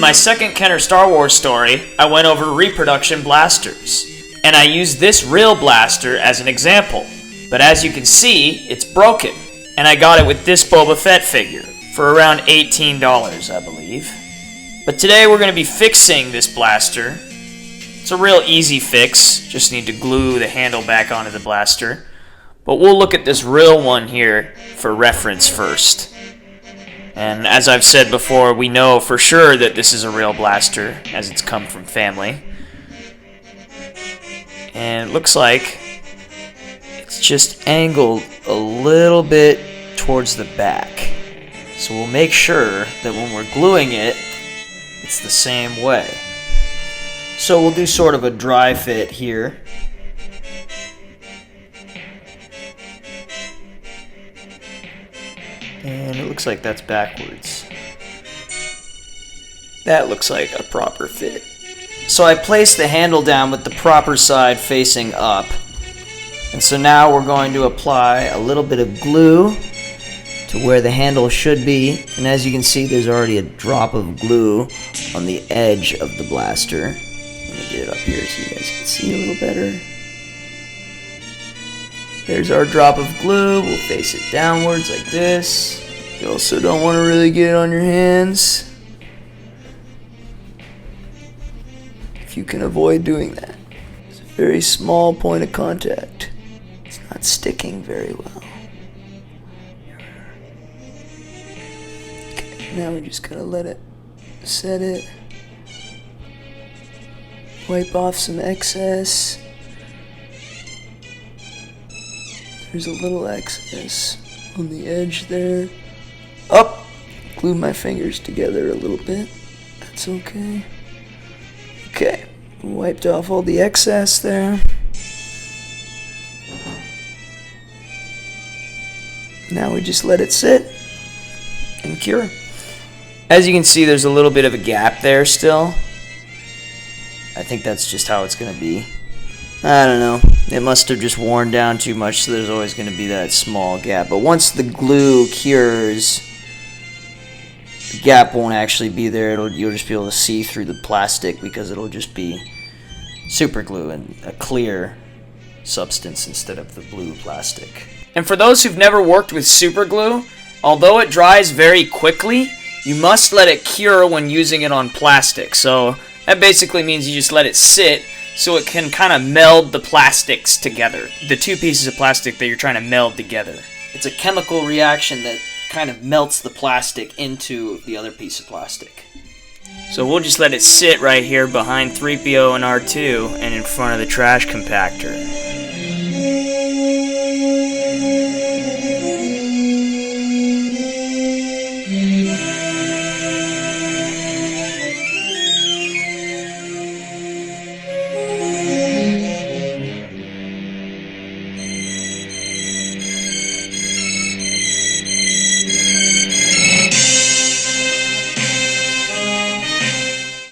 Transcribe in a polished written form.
my second Kenner Star Wars story, I went over reproduction blasters, and I used this real blaster as an example, but as you can see, it's broken, and I got it with this Boba Fett figure, for around $18, I believe. But today we're going to be fixing this blaster. It's a real easy fix, just need to glue the handle back onto the blaster. But we'll look at this real one here for reference first. And as I've said before, we know for sure that this is a real blaster, as it's come from family. And it looks like it's just angled a little bit towards the back. So we'll make sure that when we're gluing it, it's the same way. So we'll do sort of a dry fit here. And it looks like that's backwards. That looks like a proper fit. So I placed the handle down with the proper side facing up. And so now we're going to apply a little bit of glue to where the handle should be. And as you can see, there's already a drop of glue on the edge of the blaster. Let me get it up here so you guys can see a little better. There's our drop of glue. We'll face it downwards like this. You also don't want to really get it on your hands, if you can avoid doing that. It's a very small point of contact. It's not sticking very well. Okay, now we just gotta let it set it. Wipe off some excess. There's a little excess on the edge there. Up! Glued my fingers together a little bit. That's okay. Okay, wiped off all the excess there. Now we just let it sit and cure. As you can see, there's a little bit of a gap there still. I think that's just how it's going to be. I don't know. It must have just worn down too much, so there's always going to be that small gap. But once the glue cures, the gap won't actually be there. You'll just be able to see through the plastic because it'll just be super glue and a clear substance instead of the blue plastic. And for those who've never worked with super glue, although it dries very quickly, you must let it cure when using it on plastic. So that basically means you just let it sit so it can kind of meld the plastics together. The two pieces of plastic that you're trying to meld together. It's a chemical reaction that kind of melts the plastic into the other piece of plastic. So we'll just let it sit right here behind 3PO and R2 and in front of the trash compactor.